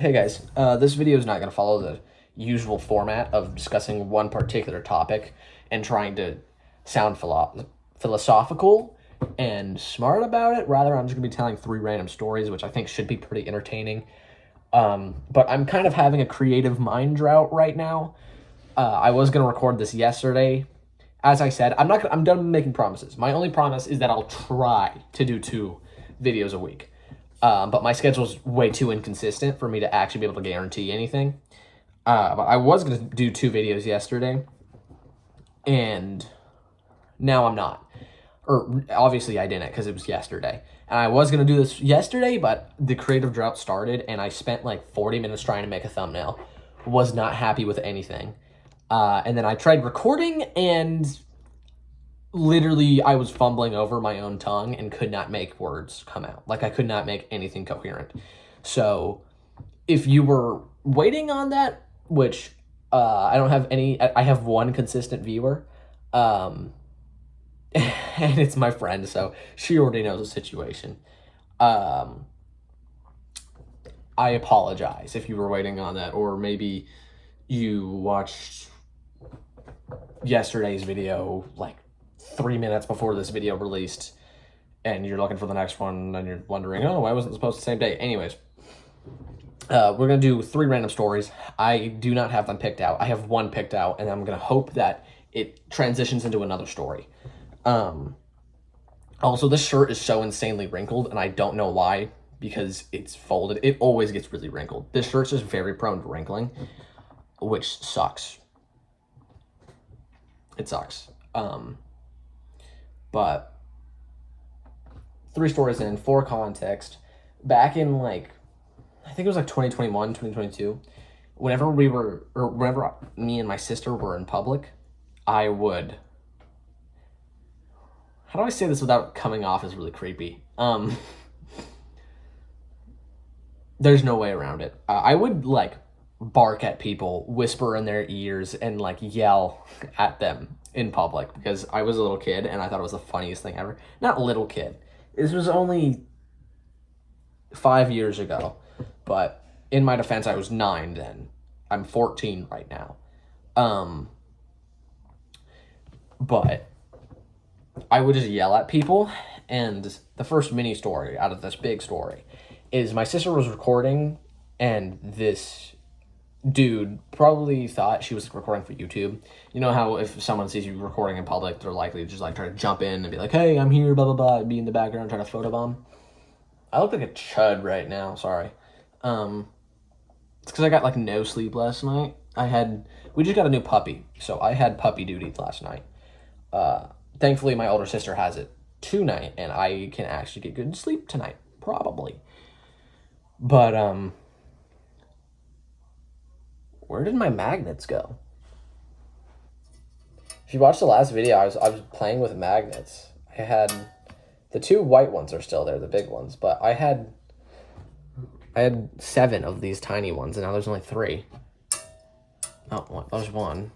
Hey guys, this video is not going to follow the usual format of discussing one particular topic and trying to sound philosophical and smart about it. Rather, I'm just going to be telling three random stories, which I think should be pretty entertaining. But I'm kind of having a creative mind drought right now. I was going to record this yesterday. As I said, I'm done making promises. My only promise is that I'll try to do 2 videos a week. But my schedule's way too inconsistent for me to actually be able to guarantee anything. But I was going to do 2 videos yesterday, and now I'm not. Or obviously I didn't because it was yesterday. And I was going to do this yesterday, but the creative drought started, and I spent like 40 minutes trying to make a thumbnail. Was not happy with anything. And then I tried recording, and literally I was fumbling over my own tongue and could not make words come out. Like, I could not make anything coherent. So if you were waiting on that, which I don't have any, I have one consistent viewer, and it's my friend, so she already knows the situation. I apologize if you were waiting on that, or maybe you watched yesterday's video like 3 minutes before this video released, and you're looking for the next one, and you're wondering, oh, why wasn't it supposed the same day? Anyways, we're going to do 3 random stories. I do not have them picked out. I have one picked out, and I'm going to hope that it transitions into another story. Also, this shirt is so insanely wrinkled, and I don't know why, because it's folded. It always gets really wrinkled. This shirt's just very prone to wrinkling, which sucks. It sucks. But 3 stories in, for context, back in like, I think it was like 2021, 2022, whenever me and my sister were in public, I would, how do I say this without coming off as really creepy? There's no way around it. I would like bark at people, whisper in their ears, and like yell at them in public because I was a little kid and I thought it was the funniest thing ever. Not little kid. This was only 5 years ago, but in my defense, I was 9 then. I'm 14 right now. But I would just yell at people, and the first mini story out of this big story is my sister was recording, and this dude probably thought she was recording for YouTube. You know how if someone sees you recording in public, they're likely to just like try to jump in and be like, hey, I'm here, blah, blah, blah, be in the background, try to photobomb. I look like a chud right now, sorry. It's because I got like no sleep last night. We just got a new puppy, so I had puppy duty last night. Thankfully, my older sister has it tonight, and I can actually get good sleep tonight, probably. But, where did my magnets go? If you watched the last video, I was playing with magnets. I had the 2 white ones are still there, the big ones, but I had 7 of these tiny ones, and now there's only 3. Oh, there's 1.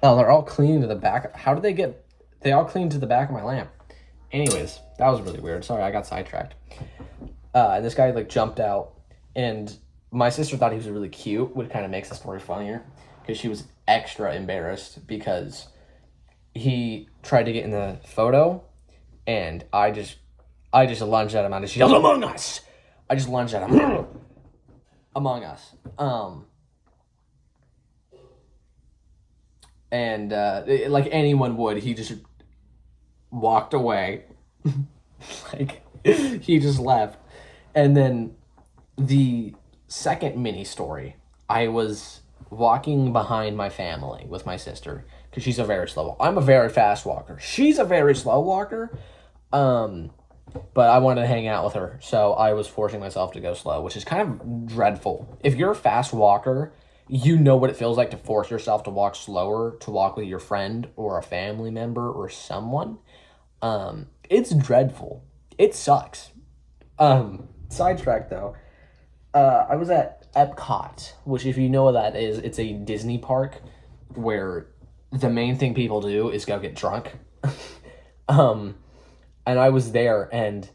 Oh, they're all clean to the back. How did they all clean to the back of my lamp? Anyways, that was really weird. Sorry, I got sidetracked. And this guy like jumped out, and my sister thought he was really cute, which kind of makes the story funnier because she was extra embarrassed because he tried to get in the photo, and I just lunged at him. I just yelled, "Among Us!" I just lunged at him. Among Us. And like anyone would, he just walked away. Like, he just left. And then the second mini story, I was walking behind my family with my sister because she's a very slow. I'm a very fast walker. She's a very slow walker. But I wanted to hang out with her, so I was forcing myself to go slow, which is kind of dreadful. If you're a fast walker, you know what it feels like to force yourself to walk slower, to walk with your friend or a family member or someone. It's dreadful. It sucks. Sidetrack though. I was at Epcot, which if you know what that is, it's a Disney park where the main thing people do is go get drunk. And I was there, and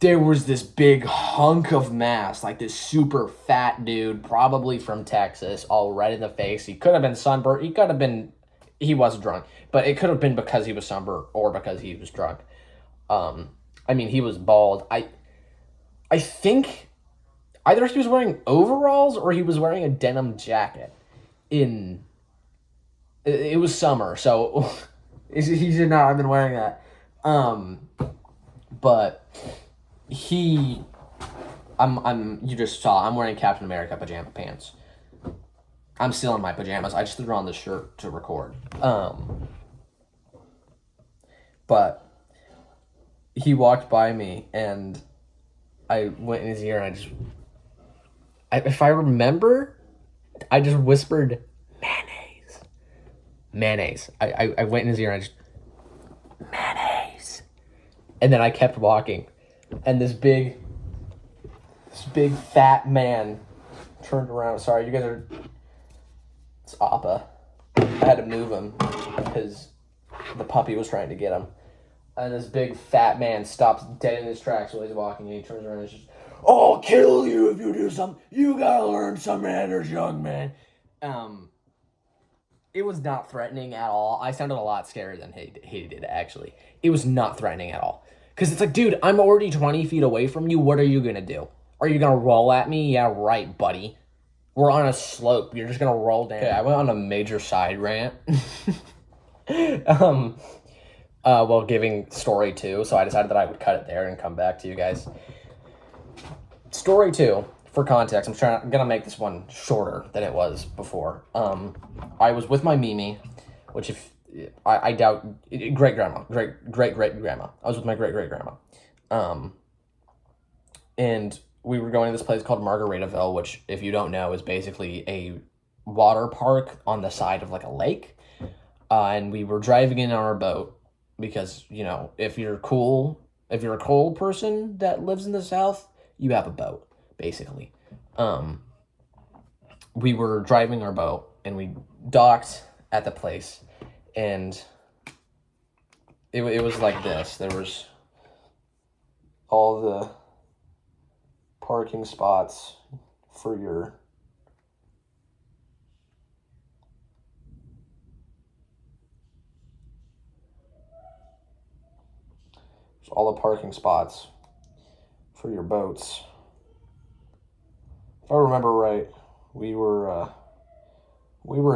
there was this big hunk of mass, like this super fat dude, probably from Texas, all red in the face. He could have been sunburned. He was drunk, but it could have been because he was sunburned or because he was drunk. I mean, he was bald. I think either he was wearing overalls or he was wearing a denim jacket. It was summer, so he should not have been wearing that. But you just saw, I'm wearing Captain America pajama pants. I'm still in my pajamas. I just threw on this shirt to record. But he walked by me, and I went in his ear, and if I remember, I just whispered, mayonnaise. I went in his ear, and I just, mayonnaise. And then I kept walking, and this big fat man turned around. Sorry, you guys are... It's Appa. I had to move him because the puppy was trying to get him. And this big fat man stops dead in his tracks while he's walking, and he turns around and is just, I'll kill you if you do something. You gotta learn some manners, young man. It was not threatening at all. I sounded a lot scarier than he did, actually. It was not threatening at all. Because it's like, dude, I'm already 20 feet away from you. What are you gonna do? Are you gonna roll at me? Yeah, right, buddy. We're on a slope. You're just gonna roll down. Okay, I went on a major side rant. While giving story 2, so I decided that I would cut it there and come back to you guys. Story 2, for context, I'm gonna make this one shorter than it was before. I was with my Mimi, which I doubt, great-grandma. I was with my great-great-grandma. And we were going to this place called Margaritaville, which, if you don't know, is basically a water park on the side of like a lake. And we were driving in on our boat because, you know, if you're a cool person that lives in the South, you have a boat, basically. We were driving our boat, and we docked at the place, and it was like this. There was all the parking spots for your boats. If I remember right, we were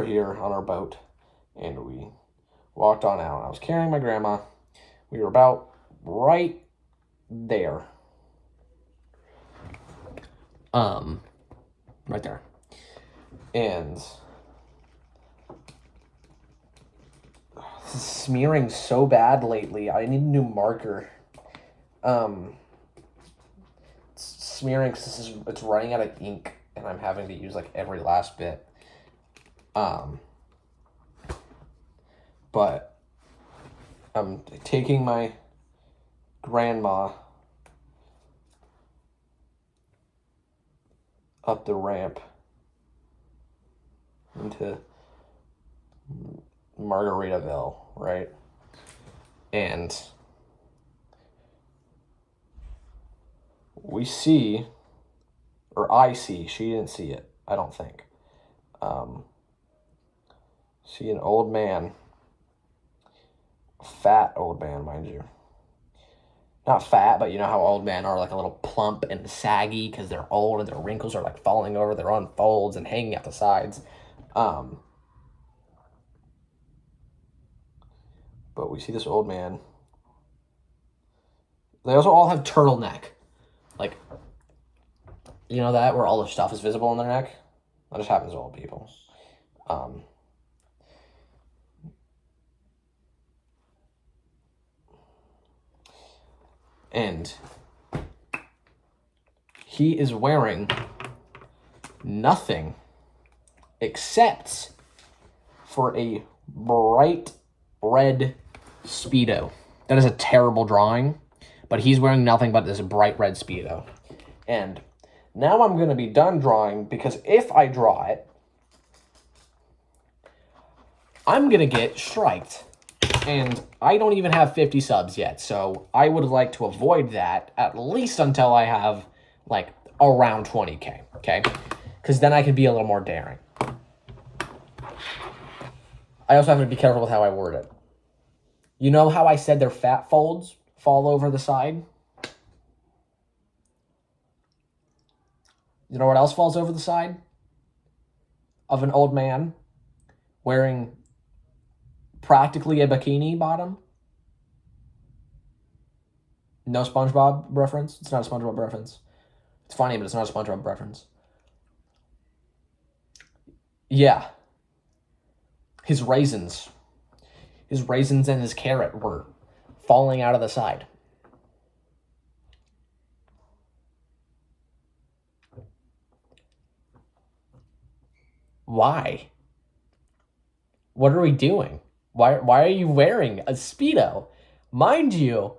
here on our boat, and we walked on out. I was carrying my grandma. We were about right there. Right there. And this is smearing so bad lately. I need a new marker. It's smearing because it's running out of ink, and I'm having to use like every last bit. But I'm taking my grandma up the ramp into Margaritaville, right? And I see, she didn't see it, I don't think. See an old man, a fat old man, mind you. Not fat, but you know how old men are, like a little plump and saggy because they're old and their wrinkles are like falling over their own folds and hanging at the sides. But we see this old man. They also all have turtleneck. Like, you know that, where all the stuff is visible in their neck? That just happens to old people. And he is wearing nothing except for a bright red Speedo. That is a terrible drawing, but he's wearing nothing but this bright red Speedo. And now I'm going to be done drawing, because if I draw it, I'm going to get striked. And I don't even have 50 subs yet, so I would like to avoid that at least until I have, like, around 20K, okay? Because then I can be a little more daring. I also have to be careful with how I word it. You know how I said their fat folds fall over the side? You know what else falls over the side? Of an old man wearing practically a bikini bottom? No SpongeBob reference? It's not a SpongeBob reference. It's funny, but it's not a SpongeBob reference. Yeah. His raisins and his carrot were falling out of the side. Why? What are we doing? Why are you wearing a Speedo? Mind you,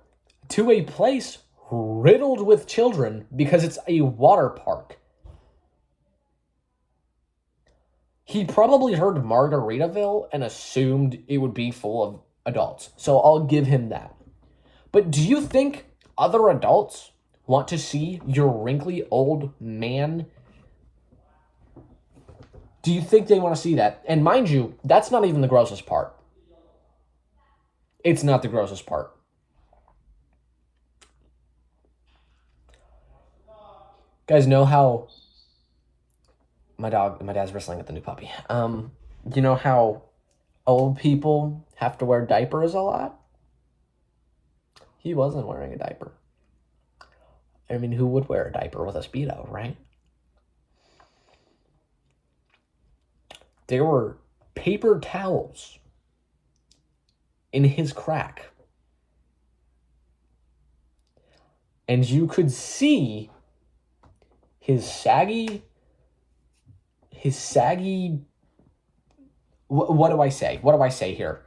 to a place riddled with children because it's a water park. He probably heard Margaritaville and assumed it would be full of adults. So I'll give him that. But do you think other adults want to see your wrinkly old man? Do you think they want to see that? And mind you, that's not even the grossest part. It's not the grossest part. Guys, know how my dad's wrestling with the new puppy. You know how old people have to wear diapers a lot? He wasn't wearing a diaper. I mean, who would wear a diaper with a Speedo, right? There were paper towels in his crack. And you could see his saggy, what do I say? What do I say here?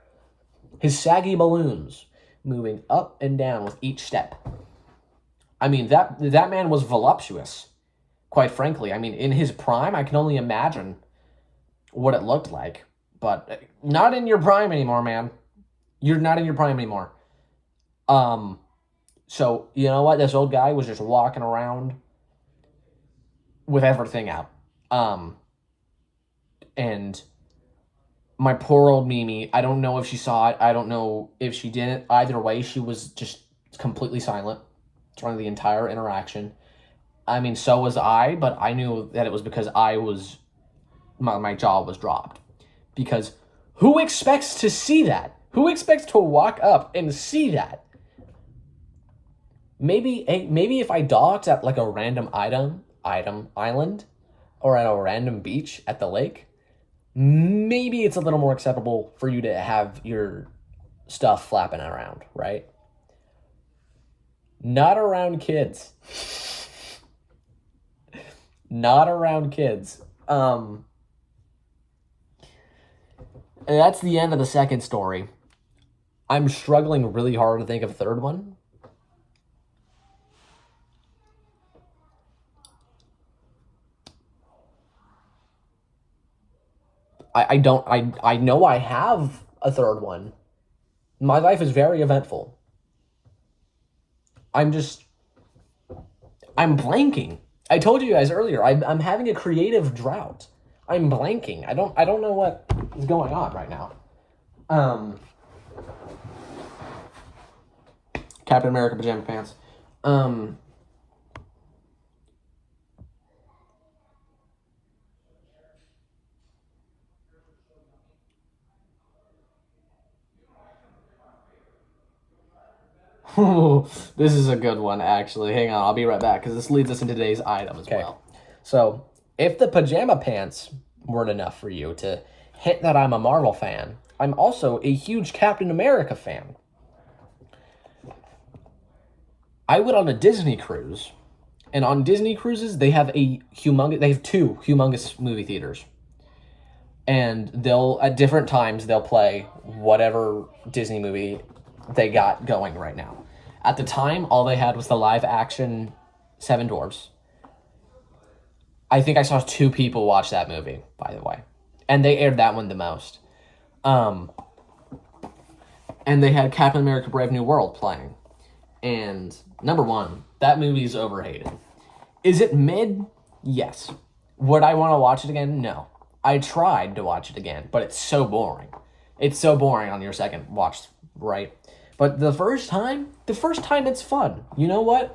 His saggy balloons moving up and down with each step. I mean, that man was voluptuous, quite frankly. I mean, in his prime, I can only imagine what it looked like. But not in your prime anymore, man. You're not in your prime anymore. So, you know what? This old guy was just walking around with everything out. And my poor old Mimi, I don't know if she saw it. I don't know if she didn't. Either way, she was just completely silent during the entire interaction. I mean, so was I, but I knew that it was because my jaw was dropped. Because who expects to see that? Who expects to walk up and see that? Maybe if I docked at like a random island or at a random beach at the lake, maybe it's a little more acceptable for you to have your stuff flapping around, right? Not around kids. Not around kids. And that's the end of the second story. I'm struggling really hard to think of a third one. I know I have a third one. My life is very eventful. I'm blanking. I told you guys earlier, I'm having a creative drought. I'm blanking. I don't know what is going on right now. Captain America pajama pants. This is a good one, actually. Hang on, I'll be right back, because this leads us into today's item as well. So, if the pajama pants weren't enough for you to hint that I'm a Marvel fan, I'm also a huge Captain America fan. I went on a Disney cruise, and on Disney cruises, they have two humongous movie theaters. And at different times, they'll play whatever Disney movie they got going right now. At the time, all they had was the live action Seven Dwarfs. I think I saw 2 people watch that movie, by the way. And they aired that one the most. And and they had Captain America Brave New World playing. And number one, that movie's overhated. Is it mid? Yes. Would I want to watch it again? No. I tried to watch it again, but it's so boring. It's so boring on your second watch, right? But the first time it's fun. You know what?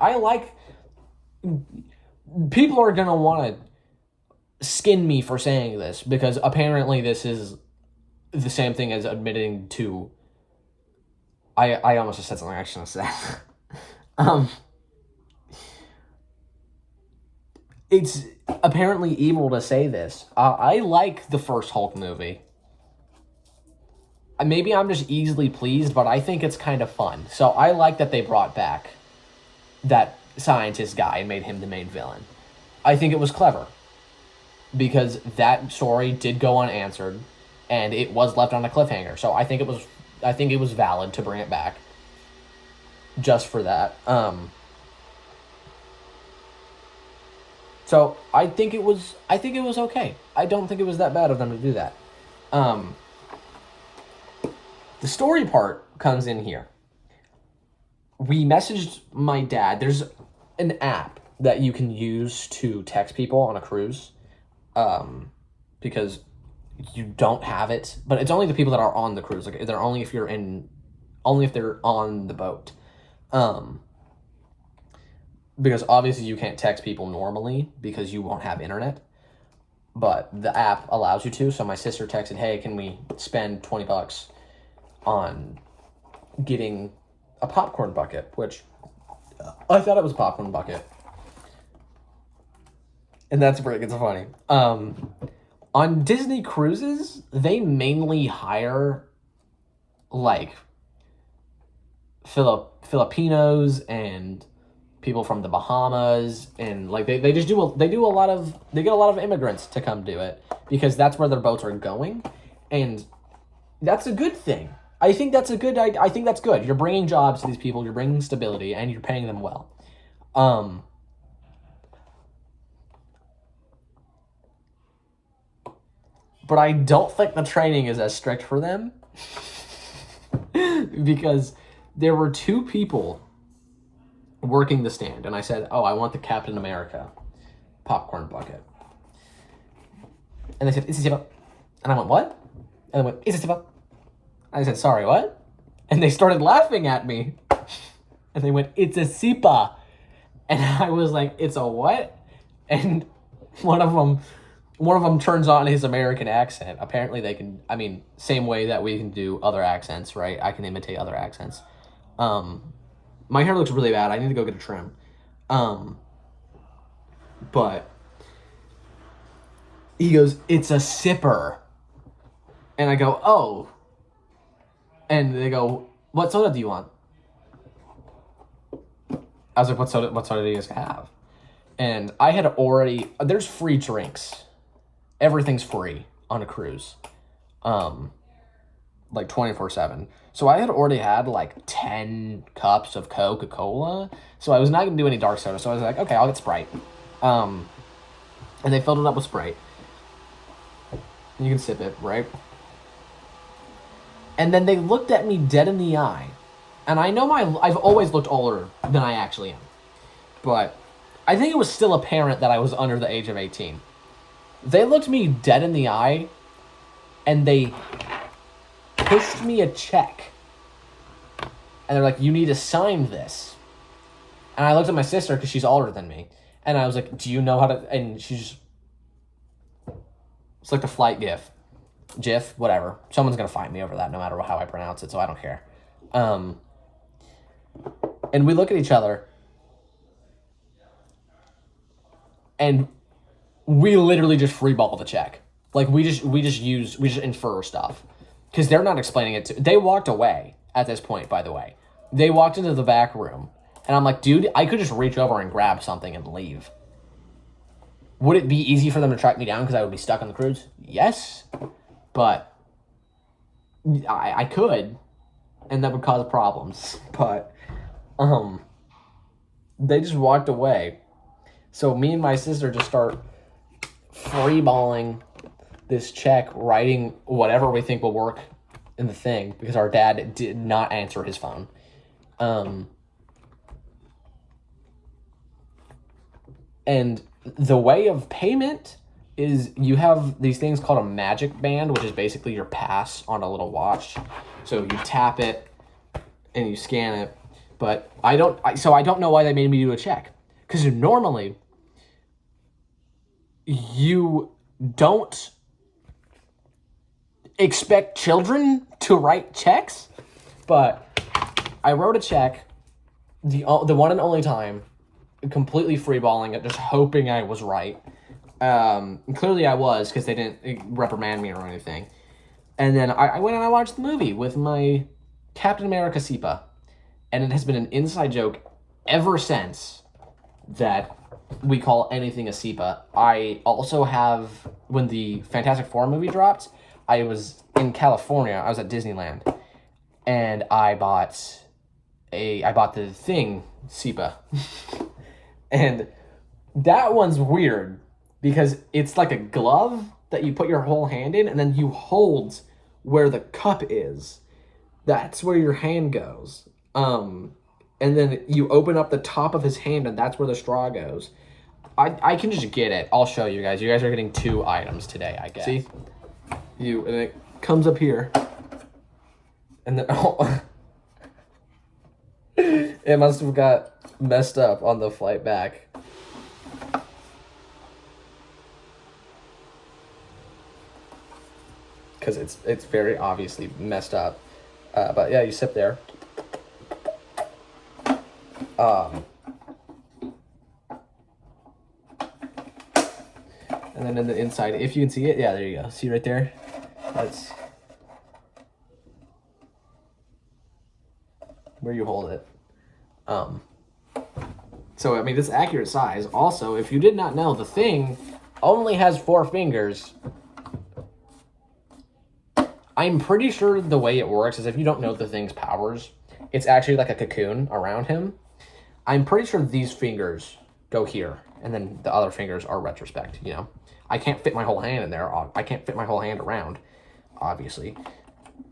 People are going to want to skin me for saying this, because apparently this is the same thing as admitting to... I almost just said something I shouldn't have said. It's apparently evil to say this. I like the first Hulk movie. Maybe I'm just easily pleased, but I think it's kind of fun. So I like that they brought back that scientist guy and made him the main villain. I think it was clever, because that story did go unanswered, and it was left on a cliffhanger. So I think it was valid to bring it back just for that. So I think it was okay. I don't think it was that bad of them to do that. The story part comes in here. We messaged my dad. There's an app that you can use to text people on a cruise, because you don't have it, but it's only the people that are on the cruise. Like, they're only if they're on the boat. Because obviously you can't text people normally because you won't have internet, but the app allows you to. So my sister texted, "Hey, can we spend $20 on getting a popcorn bucket?" Which I thought it was a popcorn bucket. And that's pretty, it's funny. On Disney cruises, they mainly hire like Filipinos and people from the Bahamas, and like they get a lot of immigrants to come do it, because that's where their boats are going, and that's a good thing. I think that's good. You're bringing jobs to these people, you're bringing stability, and you're paying them well. But I don't think the training is as strict for them, because there were two people working the stand, and I said, "Oh, I want the Captain America popcorn bucket." And they said, "It's a zip." And I went, "What?" And they went, "It's a zip." I said, "Sorry, what?" And they started laughing at me. And they went, "It's a sipa." And I was like, "It's a what?" And one of them turns on his American accent. Apparently they can, same way that we can do other accents, right? I can imitate other accents. My hair looks really bad. I need to go get a trim. But he goes, "It's a sipper." And I go, "Oh." And they go, "What soda do you want?" I was like, what soda do you guys have?" And I had there's free drinks. Everything's free on a cruise. Like 24/7. So I had already had like 10 cups of Coca-Cola. So I was not going to do any dark soda. So I was like, okay, I'll get Sprite. And they filled it up with Sprite. And you can sip it, right? And then they looked at me dead in the eye. And I know I've always looked older than I actually am. But I think it was still apparent that I was under the age of 18. They looked me dead in the eye, and they pushed me a check. And they're like, "You need to sign this." And I looked at my sister, because she's older than me. And I was like, "Do you know how to..." And she's... It's like the flight GIF, whatever. Someone's going to find me over that, no matter how I pronounce it, so I don't care. And we look at each other, and we literally just freeball the check. Like, we just infer stuff. Because they're not explaining it to... They walked away at this point, by the way. They walked into the back room. And I'm like, dude, I could just reach over and grab something and leave. Would it be easy for them to track me down because I would be stuck on the cruise? Yes. But I could. And that would cause problems. But they just walked away. So me and my sister just start freeballing this check, writing whatever we think will work in the thing because our dad did not answer his phone. And the way of payment is you have these things called a magic band, which is basically your pass on a little watch. So you tap it and you scan it. But I don't know why they made me do a check. Because normally you don't expect children to write checks, but I wrote a check the one and only time, completely freeballing it, just hoping I was right. Clearly I was, because they didn't reprimand me or anything. And then I went and I watched the movie with my Captain America SEPA, and it has been an inside joke ever since that we call anything a SEPA. I also have, when the Fantastic Four movie dropped, I was in California. I was at Disneyland, and I bought the Thing SEPA, and that one's weird because it's like a glove that you put your whole hand in, and then you hold where the cup is. That's where your hand goes. And then you open up the top of his hand, and that's where the straw goes. I can just get it. I'll show you guys. You guys are getting 2 items today, I guess. See? And it comes up here. And then, it must have got messed up on the flight back. Because it's very obviously messed up. But yeah, you sip there. And then in the inside, if you can see it, yeah, there you go. See right there? That's where you hold it. So, I mean, this is accurate size. Also, if you did not know, the Thing only has 4 fingers. I'm pretty sure the way it works is if you don't know the Thing's powers, it's actually like a cocoon around him. I'm pretty sure these fingers go here, and then the other fingers are retrospect, you know? I can't fit my whole hand in there. I can't fit my whole hand around, obviously.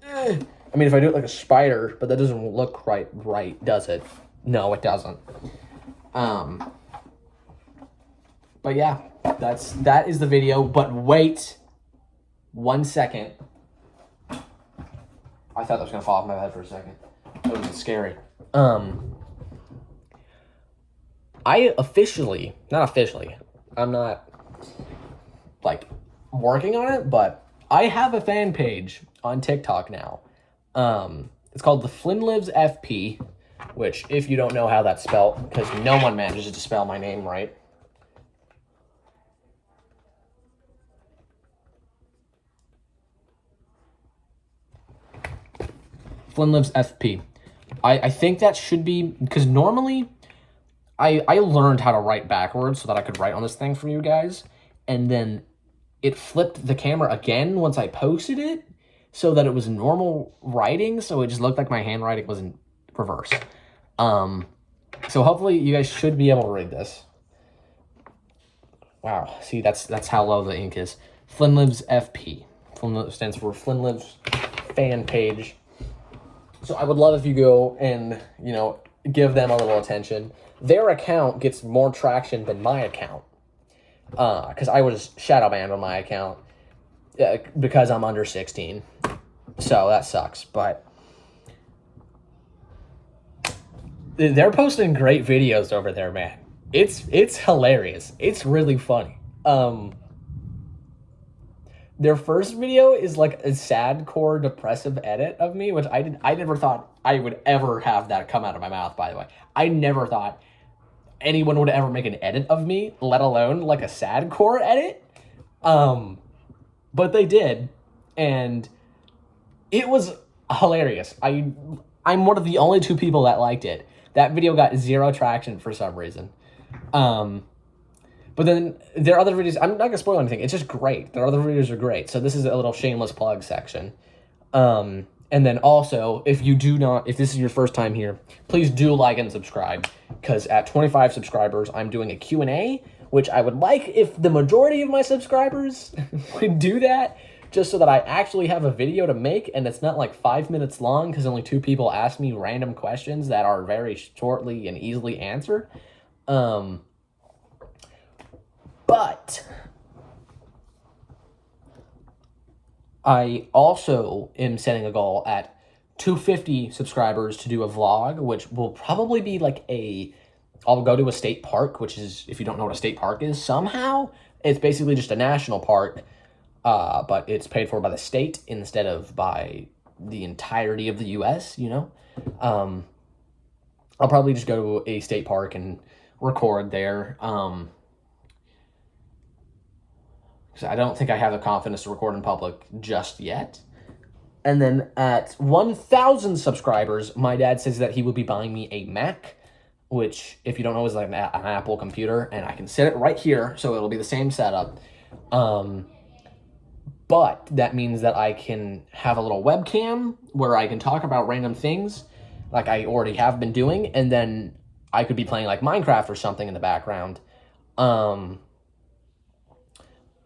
I mean, if I do it like a spider, but that doesn't look right, does it? No, it doesn't. But yeah, that is the video, but wait 1 second. I thought that was gonna fall off my head for a second. That was scary. I'm not like working on it, but I have a fan page on TikTok now. It's called the Flinlives FP, which, if you don't know how that's spelled, because no one manages to spell my name right. Flinlives FP. I think that should be, because normally I learned how to write backwards so that I could write on this thing for you guys, and then it flipped the camera again once I posted it so that it was normal writing, so it just looked like my handwriting was in reverse. So hopefully you guys should be able to read this. Wow, see, that's how low the ink is. Flinlives FP. Flinlives stands for Flinlives fan page. So I would love if you go and, you know, give them a little attention. Their account gets more traction than my account. Because I was shadow banned on my account because I'm under 16. So that sucks. But they're posting great videos over there, man. It's hilarious. It's really funny. Their first video is like a sadcore, depressive edit of me, which I never thought I would ever have that come out of my mouth, by the way. I never thought anyone would ever make an edit of me, let alone like a sadcore edit. But they did, and it was hilarious. I'm one of the only 2 people that liked it. That video got 0 traction for some reason. But then their other videos, I'm not going to spoil anything. It's just great. Their other videos are great. So this is a little shameless plug section. And then also, if this is your first time here, please do like and subscribe. Because at 25 subscribers, I'm doing a Q&A, which I would like if the majority of my subscribers would do that, just so that I actually have a video to make and it's not like 5 minutes long because only 2 people ask me random questions that are very shortly and easily answered. But I also am setting a goal at 250 subscribers to do a vlog, which will probably be like I'll go to a state park, which is, if you don't know what a state park is, somehow, it's basically just a national park, but it's paid for by the state instead of by the entirety of the U.S., you know? I'll probably just go to a state park and record there, because I don't think I have the confidence to record in public just yet. And then at 1,000 subscribers, my dad says that he will be buying me a Mac, which, if you don't know, is like an Apple computer, and I can set it right here, so it'll be the same setup. But that means that I can have a little webcam where I can talk about random things, like I already have been doing, and then I could be playing like Minecraft or something in the background.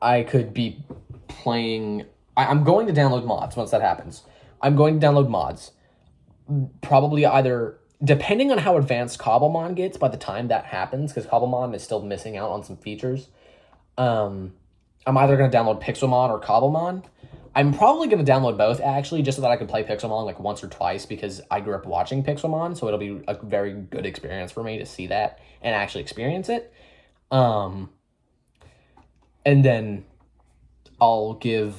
I could be playing... I'm going to download mods once that happens. I'm going to download mods. Probably either... Depending on how advanced Cobblemon gets by the time that happens, because Cobblemon is still missing out on some features, I'm either going to download Pixelmon or Cobblemon. I'm probably going to download both, actually, just so that I can play Pixelmon like once or twice, because I grew up watching Pixelmon, so it'll be a very good experience for me to see that and actually experience it. And then I'll give...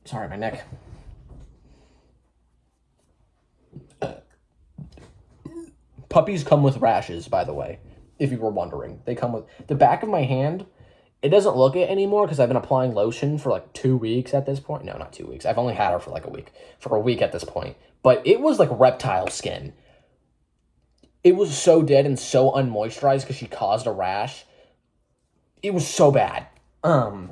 Sorry, my neck. Puppies come with rashes, by the way, if you were wondering. They come with... The back of my hand, it doesn't look it anymore because I've been applying lotion for like 2 weeks at this point. No, not 2 weeks. I've only had her for like a week. For a week at this point. But it was like reptile skin. It was so dead and so unmoisturized because she caused a rash. It was so bad. And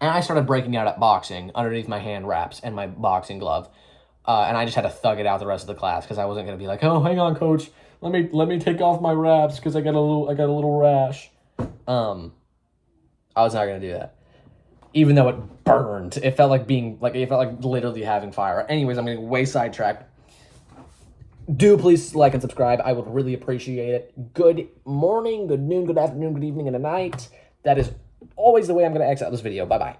I started breaking out at boxing underneath my hand wraps and my boxing glove. And I just had to thug it out the rest of the class because I wasn't going to be like, oh, hang on, coach. Let me take off my wraps because I got a little rash. I was not going to do that. Even though it burned. It felt like literally having fire. Anyways, I'm getting way sidetracked. Do please like and subscribe. I would really appreciate it. Good morning, good noon, good afternoon, good evening, and good night. That is always the way I'm going to exit this video. Bye-bye.